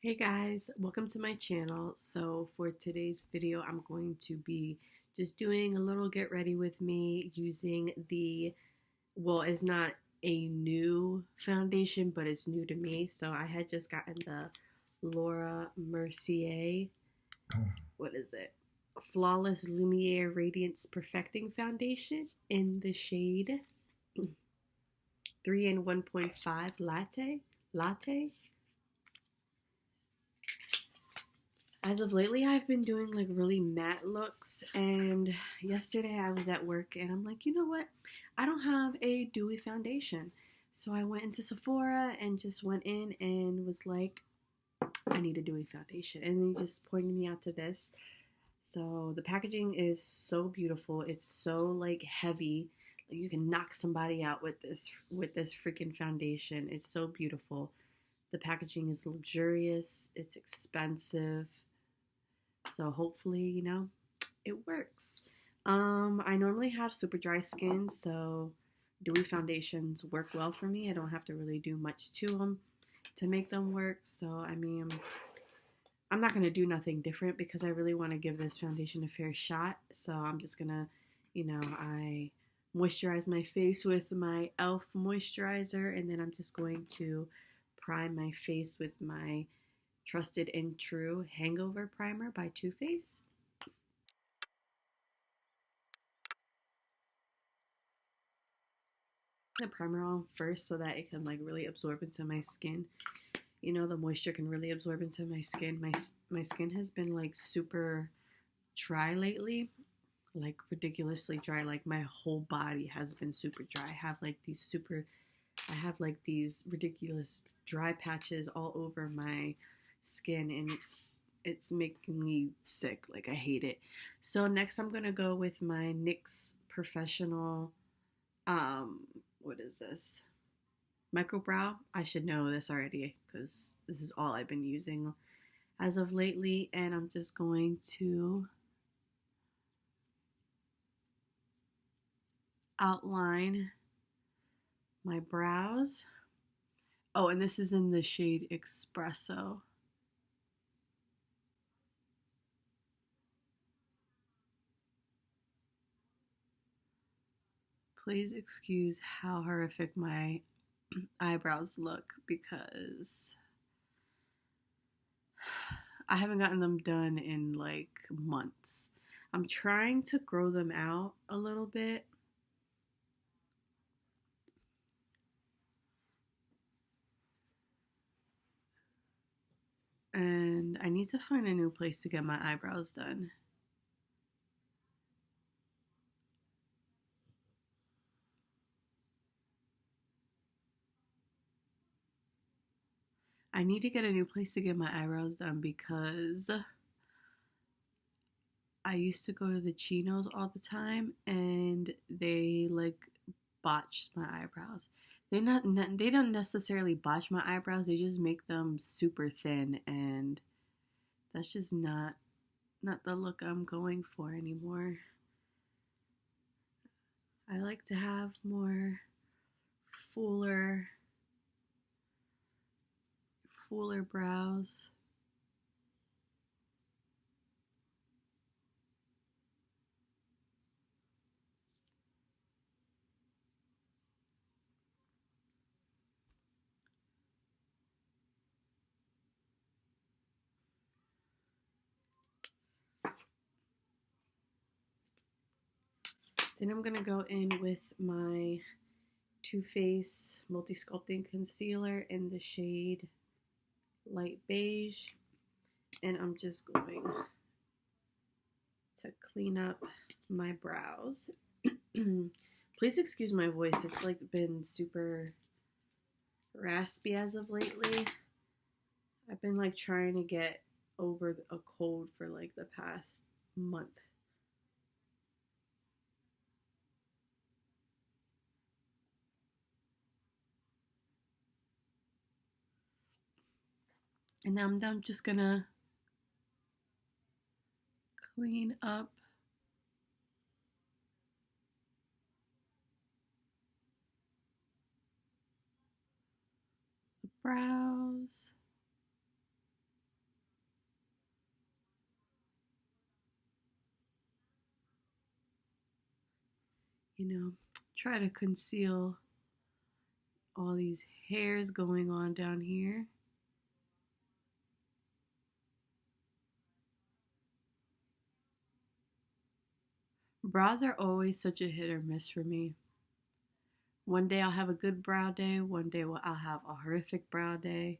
Hey guys, welcome to my channel. So for today's video, I'm going to be just doing a little get ready with me using it's not a new foundation, but it's new to me. So I had just gotten the Laura Mercier, what is it? Flawless Lumiere Radiance-Perfecting Foundation in the shade 3 and 1.5 Latte. As of lately, I've been doing like really matte looks, and yesterday I was at work and I'm like, you know what? I don't have a dewy foundation. So I went into Sephora and just went in and was like, I need a dewy foundation. And they just pointed me out to this. So the packaging is so beautiful. It's so like heavy. Like you can knock somebody out with this freaking foundation. It's so beautiful. The packaging is luxurious. It's expensive. So hopefully, it works. I normally have super dry skin, so dewy foundations work well for me. I don't have to really do much to them to make them work. So, I mean, I'm not going to do nothing different because I really want to give this foundation a fair shot. So I'm just going to, I moisturize my face with my e.l.f. moisturizer, and then I'm just going to prime my face with my Trusted and True Hangover Primer by Too Faced. The primer on first so that it can like really absorb into my skin. The moisture can really absorb into my skin. My skin has been like super dry lately, like ridiculously dry. Like my whole body has been super dry. I have like these ridiculous dry patches all over my skin, and it's making me sick. Like I hate it. So next I'm gonna go with my NYX Professional what is this? Micro Brow. I should know this already because this is all I've been using as of lately, and I'm just going to outline my brows. Oh, and this is in the shade Expresso. Please excuse how horrific my eyebrows look because I haven't gotten them done in like months. I'm trying to grow them out a little bit. And I need to find a new place to get my eyebrows done. I need to get a new place to get my eyebrows done because I used to go to the Chinos all the time and they like botched my eyebrows. They don't necessarily botch my eyebrows. They just make them super thin, and that's just not the look I'm going for anymore. I like to have more fuller brows. Then I'm gonna go in with my Too Faced Multi Sculpting Concealer in the shade Light Beige, and I'm just going to clean up my brows. Please excuse my voice. It's like been super raspy as of lately. I've been like trying to get over a cold for like the past month. And now I'm just gonna clean up the brows. you know, try to conceal all these hairs going on down here. Brows are always such a hit or miss for me. One day I'll have a good brow day, one day I'll have a horrific brow day.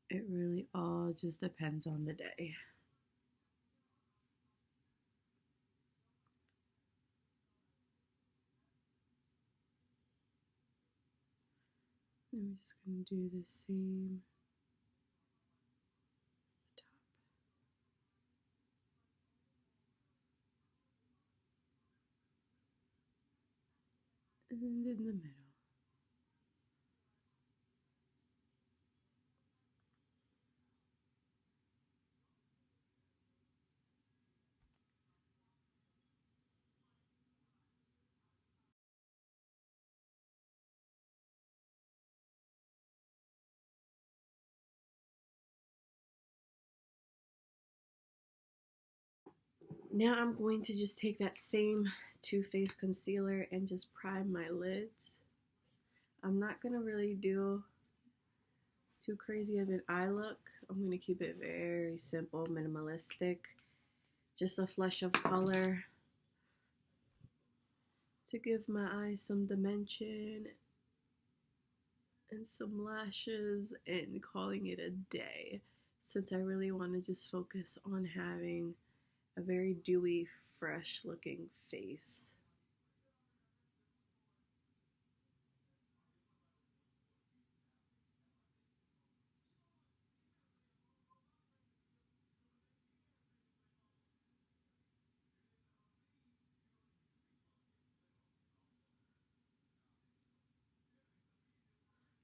It really all just depends on the day. I'm just going to do the same top. And in the middle. Now I'm going to just take that same Too Faced concealer and just prime my lids. I'm not going to really do too crazy of an eye look. I'm going to keep it very simple, minimalistic. Just a flush of color to give my eyes some dimension and some lashes, and calling it a day, since I really want to just focus on having a very dewy, fresh looking face.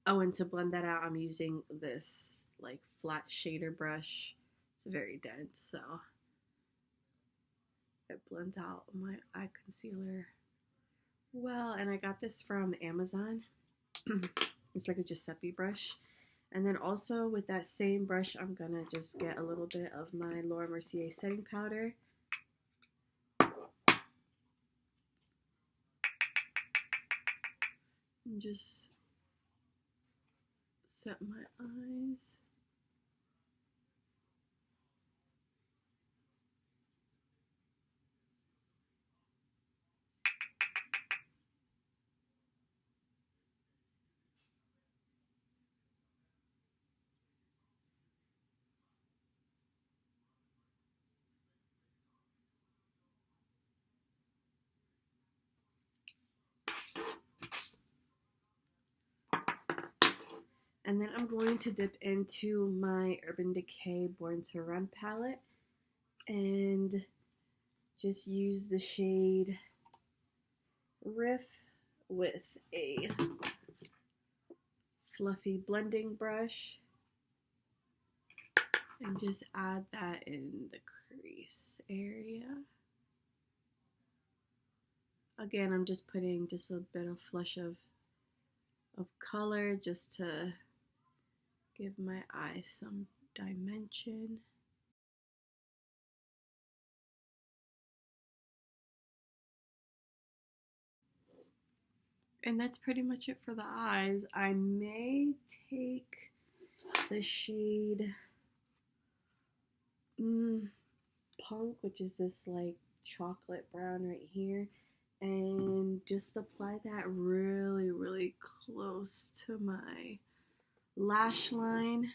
Oh, and to blend that out, I'm using this like flat shader brush. It's very dense, so it blends out my eye concealer well. And I got this from Amazon. It's like a Giuseppe brush. And then also with that same brush, I'm gonna just get a little bit of my Laura Mercier setting powder. And just set my eyes. And then I'm going to dip into my Urban Decay Born to Run palette and just use the shade Riff with a fluffy blending brush and just add that in the crease area. Again, I'm just putting just a bit of flush of color just to give my eyes some dimension. And that's pretty much it for the eyes. I may take the shade Punk, which is this like chocolate brown right here, and just apply that really, really close to my lash line.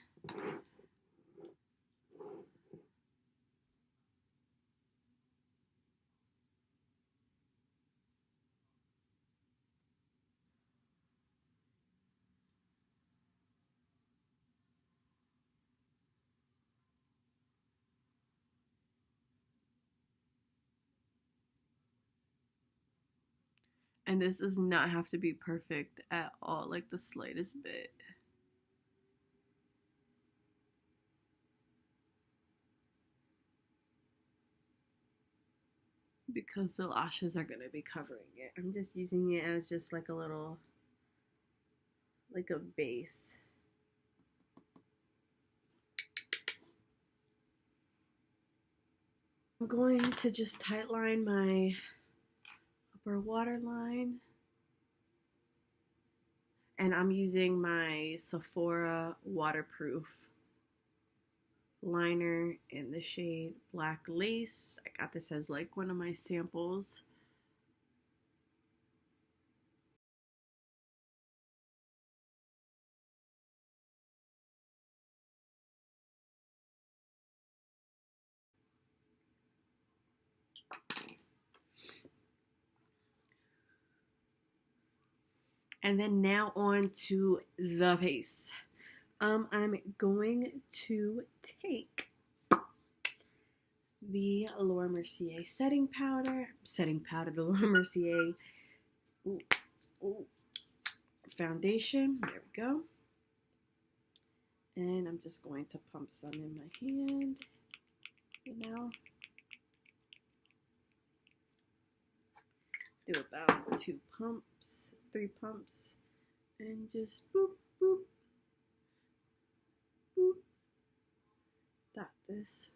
And this does not have to be perfect at all, like the slightest bit. Because the lashes are going to be covering it. I'm just using it as just like a little, like a base. I'm going to just tightline my upper waterline. And I'm using my Sephora Waterproof liner in the shade Black Lace. I got this as like one of my samples. And then now on to the face. I'm going to take the Laura Mercier the Laura Mercier foundation. There we go. And I'm just going to pump some in my hand, do about 2 pumps, 3 pumps, and just boop, boop, boop. Dot this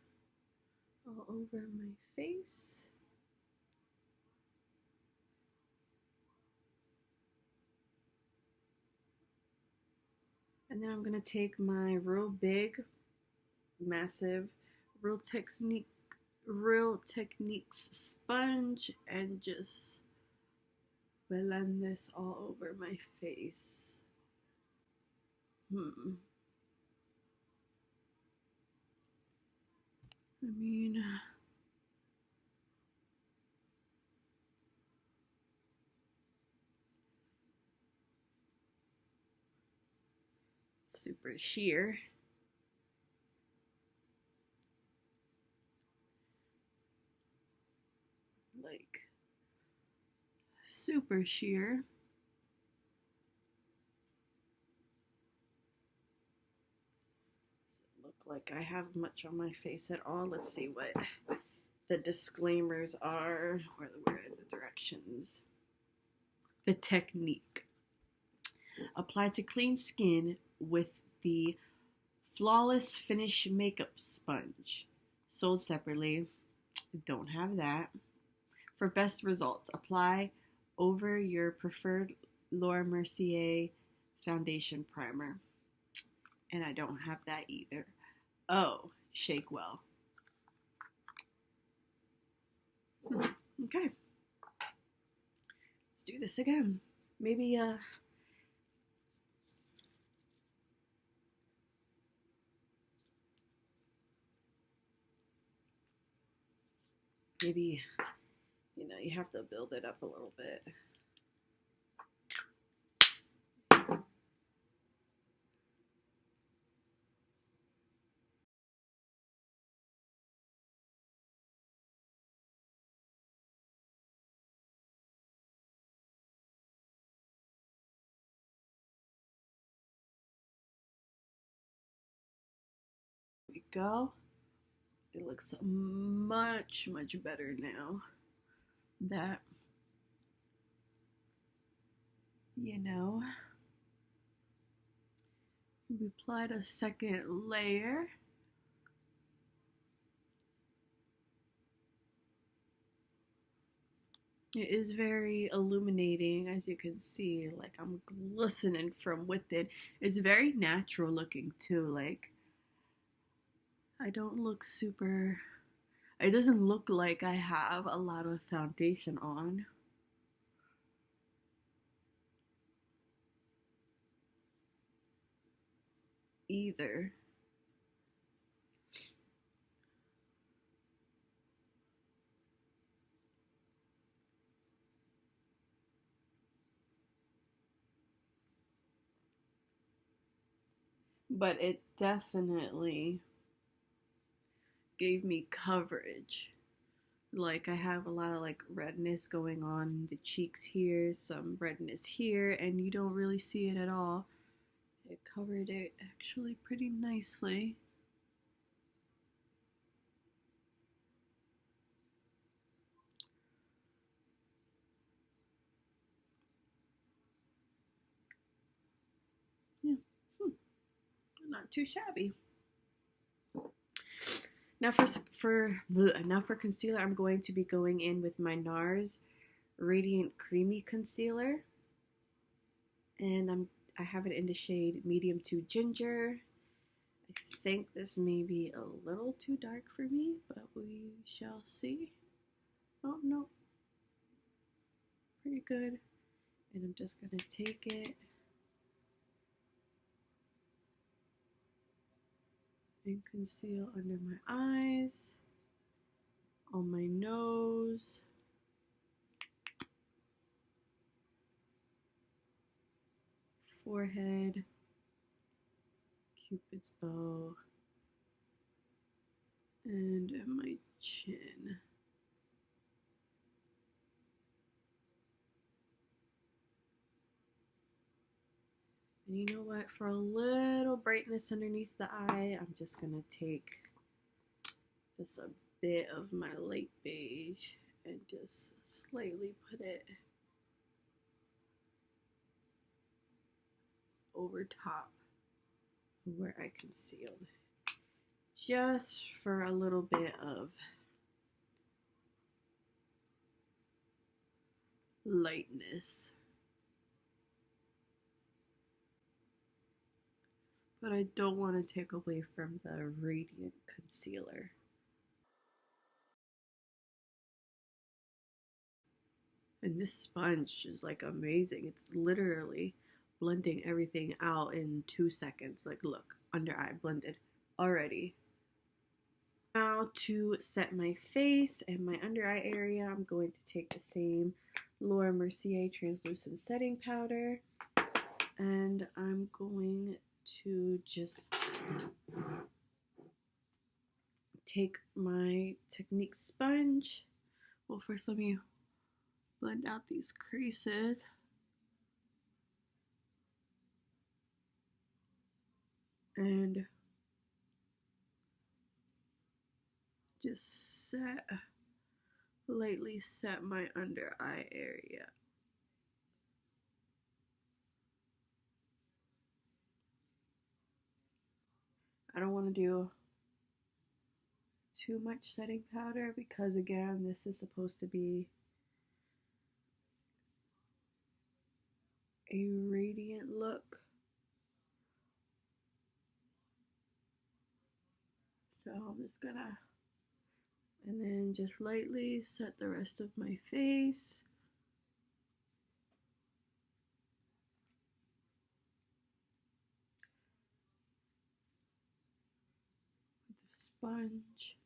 all over my face. And then I'm going to take my real big, massive Real Techniques sponge and just blend this all over my face. I mean, super sheer. Like, super sheer. Doesn't look like I have much on my face at all. Let's see what the disclaimers are, or where are the directions. The technique. Apply to clean skin with the Flawless Finish Makeup Sponge. Sold separately. Don't have that. For best results, apply over your preferred Laura Mercier foundation primer. And I don't have that either. Oh, shake well. Okay. Let's do this again. Maybe you have to build it up a little bit. There we go. It looks much, much better now that, we applied a second layer. It is very illuminating, as you can see. Like, I'm glistening from within. It's very natural looking too. Like, I don't look super, it doesn't look like I have a lot of foundation on. Either. But it definitely gave me coverage. Like, I have a lot of like redness going on in the cheeks here, some redness here, and you don't really see it at all. It covered it actually pretty nicely. Yeah, not too shabby. Now now for concealer, I'm going to be going in with my NARS Radiant Creamy Concealer, and I have it in the shade medium to ginger. I think this may be a little too dark for me, but we shall see. Oh no, pretty good. And I'm just gonna take it and conceal under my eyes, on my nose, forehead, Cupid's bow, and my chin. And you know what? For a little brightness underneath the eye, I'm just gonna take just a bit of my light beige and just slightly put it over top of where I concealed, just for a little bit of lightness. But I don't want to take away from the Radiant concealer. And this sponge is like amazing. It's literally blending everything out in 2 seconds. Like, look, under eye blended already. Now to set my face and my under eye area, I'm going to take the same Mercier Translucent setting powder, and I'm going to just take my Technique sponge. Well, first let me blend out these creases. And just lightly set my under eye area. I don't want to do too much setting powder because, again, this is supposed to be a radiant look. So I'm just gonna, and then just lightly set the rest of my face. With the sponge.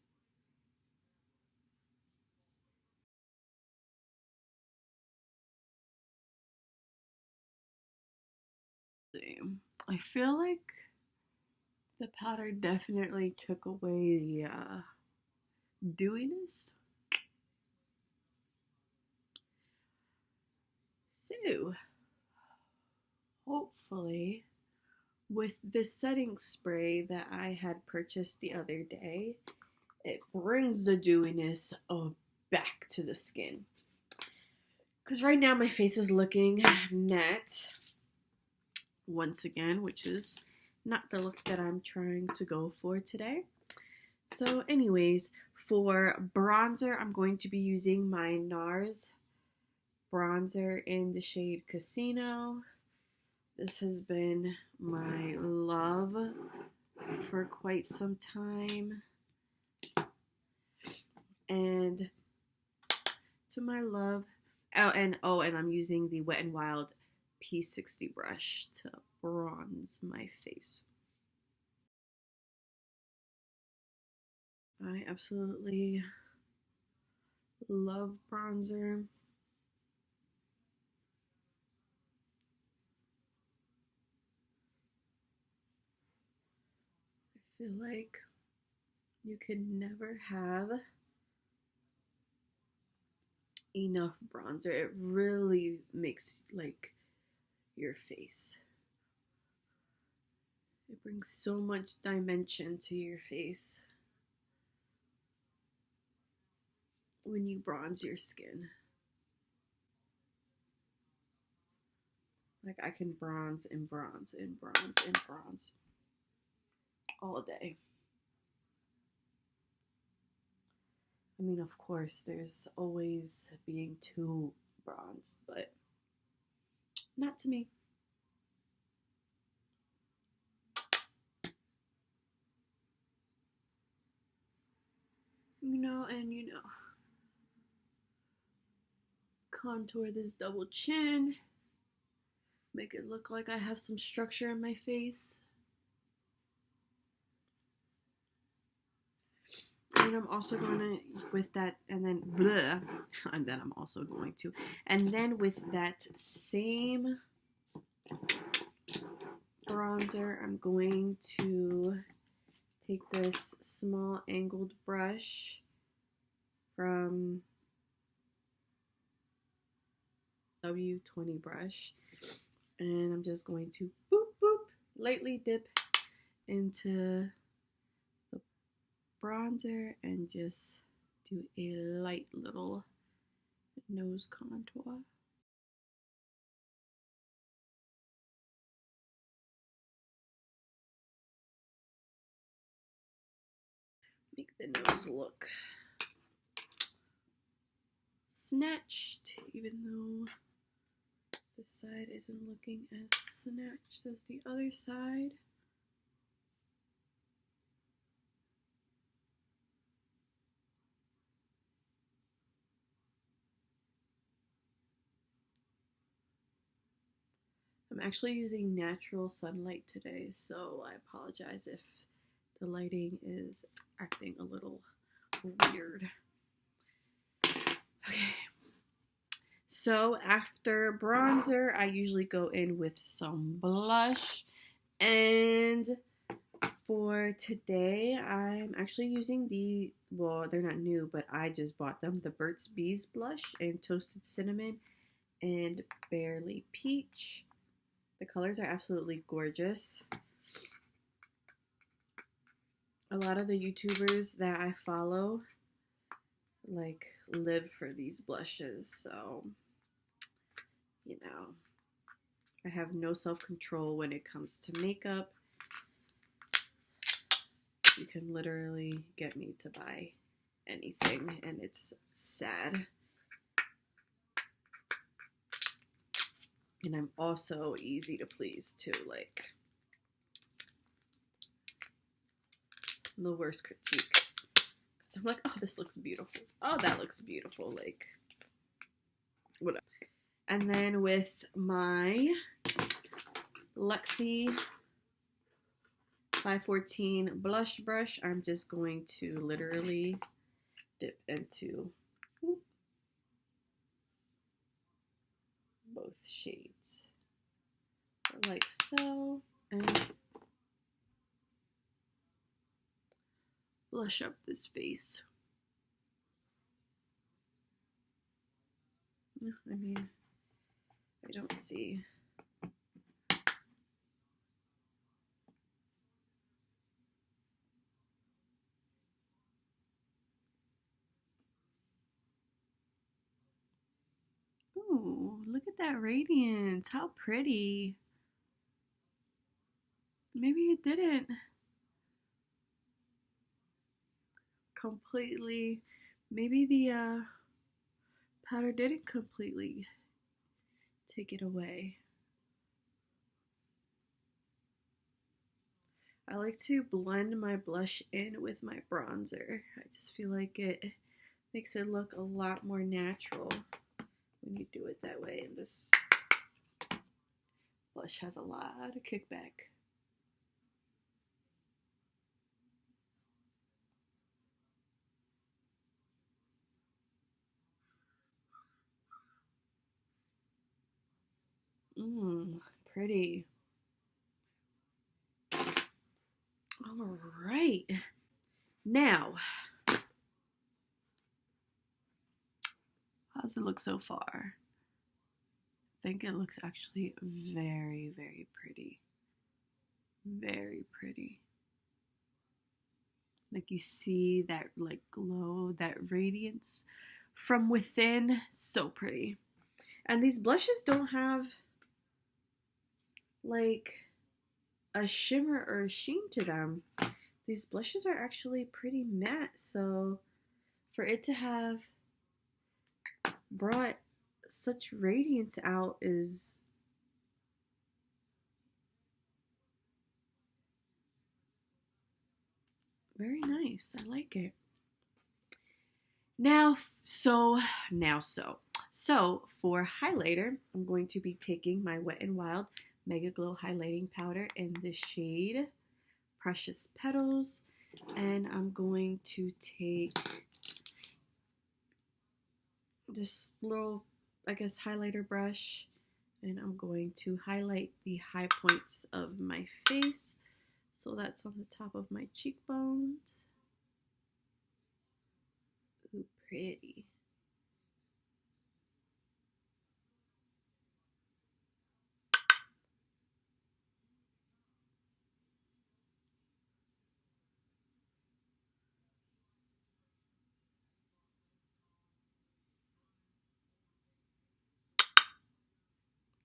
I feel like the powder definitely took away the dewiness. So, hopefully, with this setting spray that I had purchased the other day, it brings the dewiness back to the skin. Because right now my face is looking matte once again, which is not the look that I'm trying to go for today. So anyways, for bronzer, I'm going to be using my NARS bronzer in the shade Casino. This has been my love for quite some time. And to my love, and I'm using the Wet n Wild P60 brush to bronze my face. I absolutely love bronzer. I feel like you can never have enough bronzer. It really makes like your face. It brings so much dimension to your face when you bronze your skin. Like, I can bronze and bronze and bronze and bronze all day. I mean, of course, there's always being too bronze, but not to me. Contour this double chin, make it look like I have some structure in my face. And I'm also going to, with that, and then, bleh, and then I'm also going to, and then with that same bronzer, I'm going to take this small angled brush from W20 brush, and I'm just going to boop boop lightly dip into the bronzer and just do a light little nose contour. Make the nose look snatched, even though this side isn't looking as snatched as the other side. I'm actually using natural sunlight today, so I apologize if the lighting is acting a little weird. Okay. So after bronzer, I usually go in with some blush. And for today, I'm actually using well, they're not new, but I just bought them, the Burts Bees blush in Toasted Cinnamon and Barely Peach. The colors are absolutely gorgeous. A lot of the YouTubers that I follow like live for these blushes, so I have no self-control when it comes to makeup. You can literally get me to buy anything, and it's sad. And I'm also easy to please too, like the worst critique. I'm like, oh, this looks beautiful. Oh, that looks beautiful. Like, whatever. And then with my Luxie 514 blush brush, I'm just going to literally dip into both shades, like so, and blush up this face. I mean, I don't see. Ooh, look at that radiance. How pretty. Maybe it didn't completely, maybe the powder didn't completely take it away. I like to blend my blush in with my bronzer. I just feel like it makes it look a lot more natural when you do it that way. And this blush has a lot of kickback. Pretty. All right. Now, how's it look so far? I think it looks actually very, very pretty. Very pretty. Like you see that like glow, that radiance from within. So pretty. And these blushes don't have like a shimmer or a sheen to them. These blushes are actually pretty matte, so for it to have brought such radiance out is very nice. I like it. So for highlighter, I'm going to be taking my Wet n Wild MegoGlow highlighting powder in the shade Precious Petals, and I'm going to take this little, I guess, highlighter brush, and I'm going to highlight the high points of my face. So that's on the top of my cheekbones. Ooh, pretty.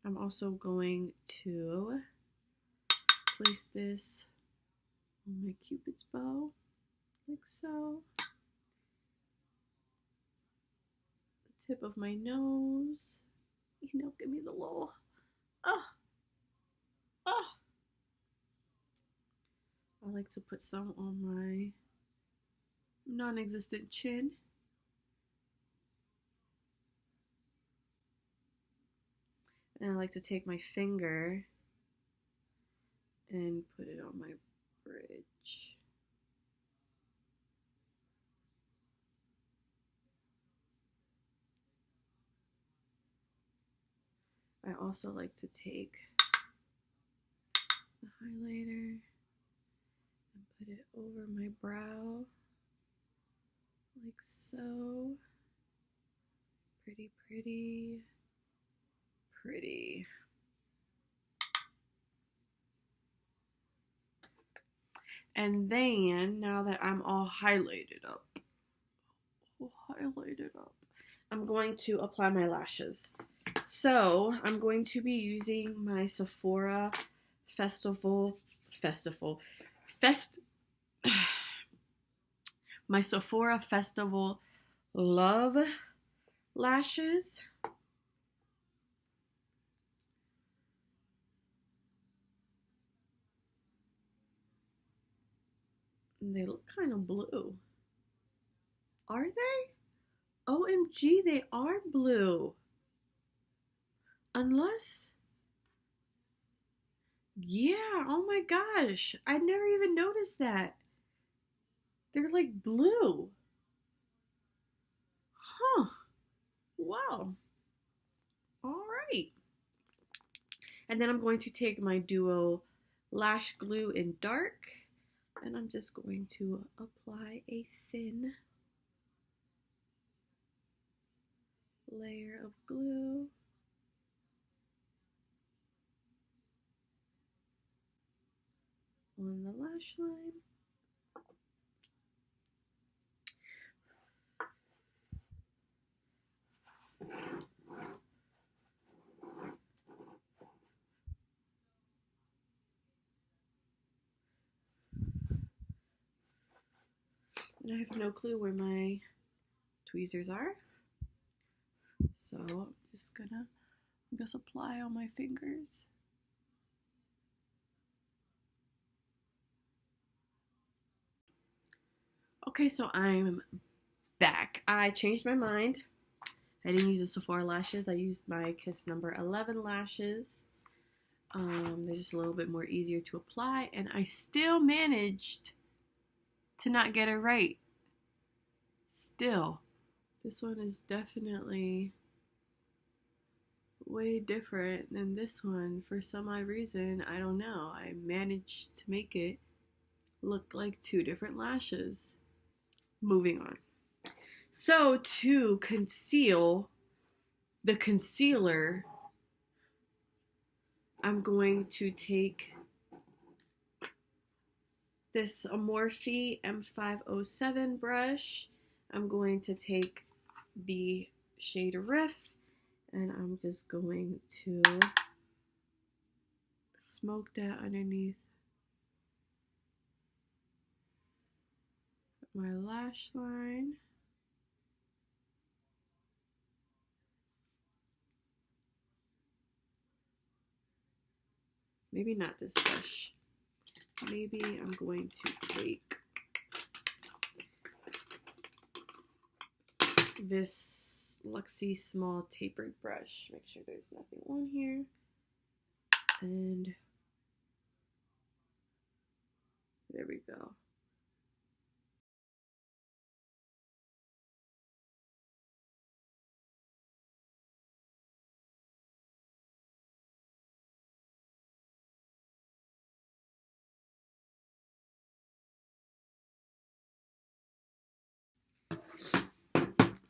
I'm also going to place this on my Cupid's bow, like so. The tip of my nose. You know, give me the little, oh. I like to put some on my non-existent chin. And I like to take my finger and put it on my bridge. I also like to take the highlighter and put it over my brow, like so. Pretty, pretty, pretty. And then, now that I'm all highlighted up, I'm going to apply my lashes. So I'm going to be using my Sephora my Sephora Festival Love lashes. And they look kind of blue. Are they? OMG, they are blue. Unless, yeah, oh my gosh. I never even noticed that. They're like blue. Huh. Wow. All right. And then I'm going to take my Duo Lash Glue in dark, and I'm just going to apply a thin layer of glue. On the lash line. And I have no clue where my tweezers are. So I'm just gonna, apply on my fingers. Okay, so I'm back. I changed my mind. I didn't use the Sephora lashes. I used my Kiss number 11 lashes. They're just a little bit more easier to apply, and I still managed to not get it right. Still, this one is definitely way different than this one. For some odd reason, I don't know. I managed to make it look like two different lashes. Moving on. So to conceal the concealer, I'm going to take this Morphe M507 brush. I'm going to take the shade Riff, and I'm just going to smoke that underneath my lash line. maybe not this brush. Maybe I'm going to take this Luxie small tapered brush. Make sure there's nothing on here. And there we go.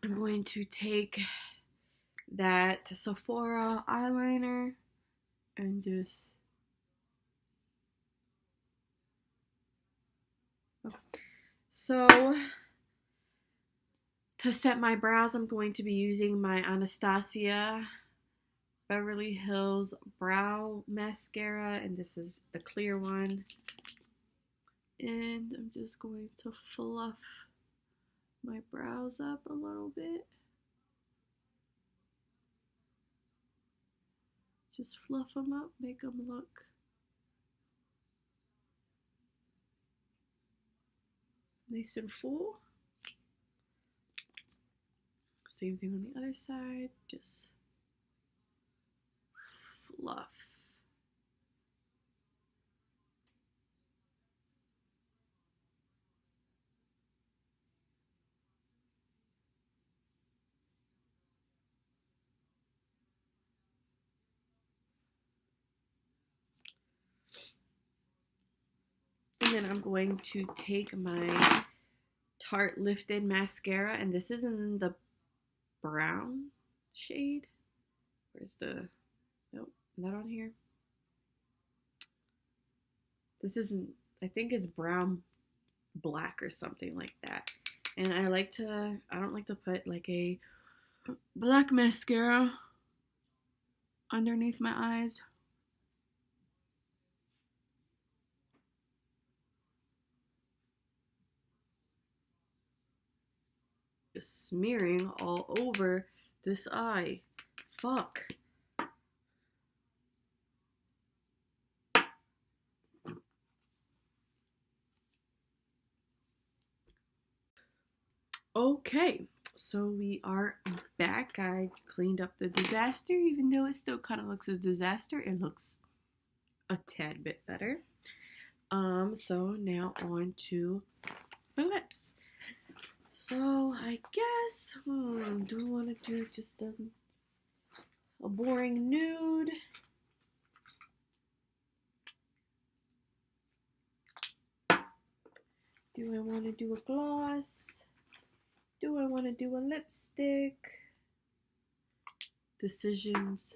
I'm going to take that Sephora eyeliner and just so to set my brows, I'm going to be using my Anastasia Beverly Hills Brow Mascara, and this is the clear one. And I'm just going to fluff my brows up a little bit. Just fluff them up, make them look nice and full. Same thing on the other side, just fluff. And then I'm going to take my Tarte Lifted Mascara, and this is in the brown shade. Where's the, nope, not on here. This isn't, I think it's brown black or something like that. And I don't like to put like a black mascara underneath my eyes. Just smearing all over this eye. Fuck. Okay, so we are back. I cleaned up the disaster, even though it still kind of looks a disaster. It looks a tad bit better. So now on to my lips. So I guess, do I want to do just a boring nude? Do I want to do a gloss? Do I want to do a lipstick? Decisions.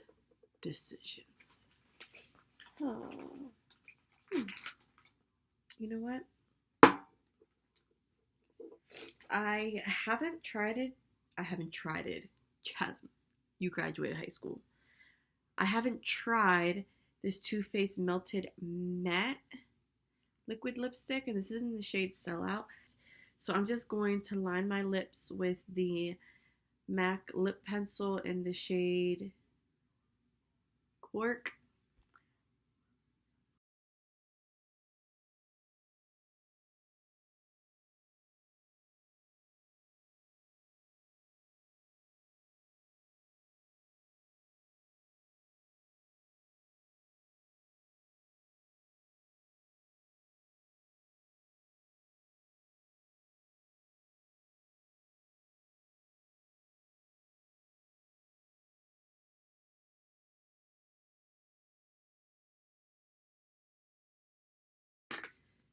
Oh. You know what? I haven't tried it. Jasmine, you graduated high school. I haven't tried this Too Faced Melted Matte liquid lipstick, and this is in the shade Sellout. So I'm just going to line my lips with the MAC lip pencil in the shade Cork.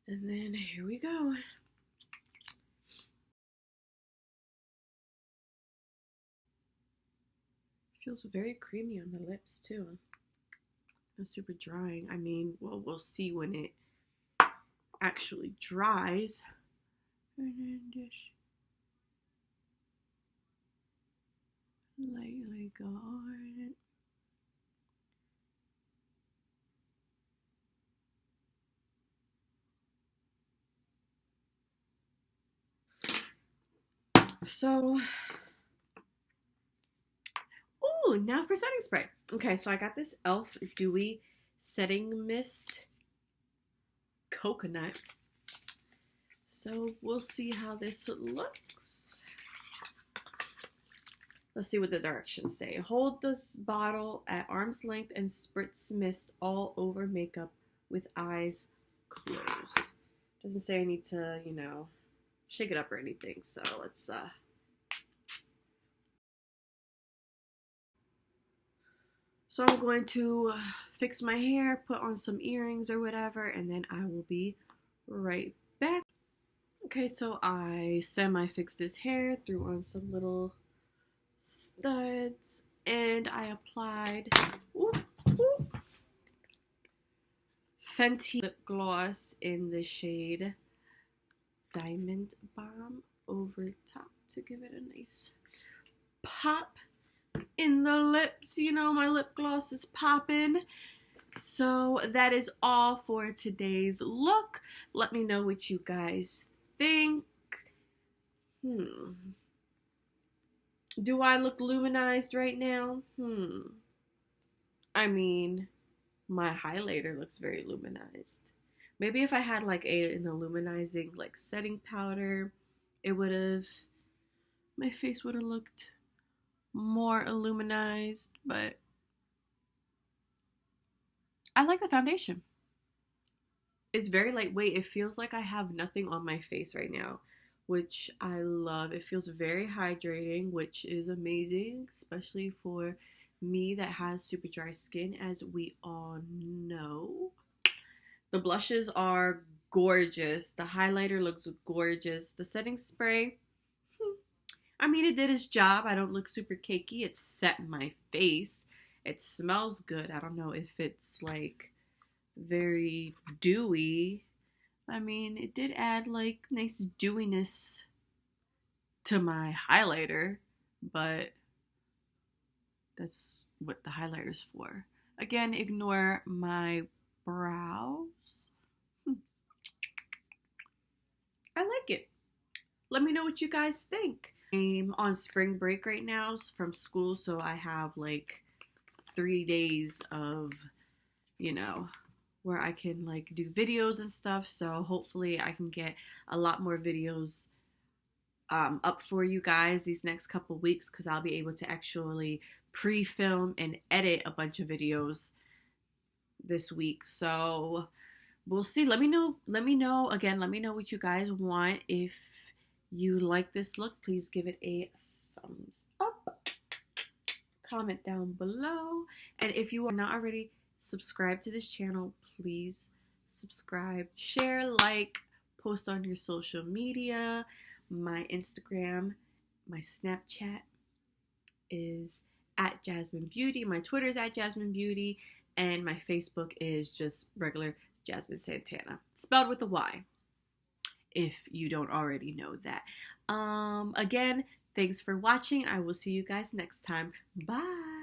And then here we go. Feels very creamy on the lips too. Not super drying. I mean, well, we'll see when it actually dries. And then just lightly go on it. So, ooh, now for setting spray. Okay, so I got this e.l.f. Dewy setting mist coconut. So we'll see how this looks. Let's see what the directions say. Hold this bottle at arm's length and spritz mist all over makeup with eyes closed. Doesn't say I need to, you know, shake it up or anything. So let's So I'm going to fix my hair, put on some earrings or whatever, and then I will be right back. Okay, so I semi-fixed this hair, threw on some little studs, and I applied Fenty lip gloss in the shade Diamond Bomb over top to give it a nice pop in the lips. You know, my lip gloss is popping. So that is all for today's look. Let me know what you guys think. Do I look luminized right now? I mean, my highlighter looks very luminized. Maybe if I had like an illuminizing like setting powder, it would have, my face would have looked more illuminized, but I like the foundation. It's very lightweight. It feels like I have nothing on my face right now, which I love. It feels very hydrating, which is amazing, especially for me that has super dry skin, as we all know. The blushes are gorgeous. The highlighter looks gorgeous. The setting spray, I mean, it did its job. I don't look super cakey. It set my face. It smells good. I don't know if it's like very dewy. I mean, it did add like nice dewiness to my highlighter, but that's what the highlighter's for. Again, ignore my brows. I like it. Let me know what you guys think. I'm on spring break right now from school, so I have like 3 days of, you know, where I can like do videos and stuff. So hopefully I can get a lot more videos up for you guys these next couple weeks, because I'll be able to actually pre-film and edit a bunch of videos this week. So we'll see. Let me know again, let me know what you guys want. If you like this look, please give it a thumbs up. Comment down below. And if you are not already subscribed to this channel, please subscribe, share, like, post on your social media. My Instagram, my Snapchat is @JasmineBeauty. My Twitter is @JasmineBeauty. And my Facebook is just regular Jasmine Santana, spelled with a Y, if you don't already know that. Again, thanks for watching. I will see you guys next time. Bye.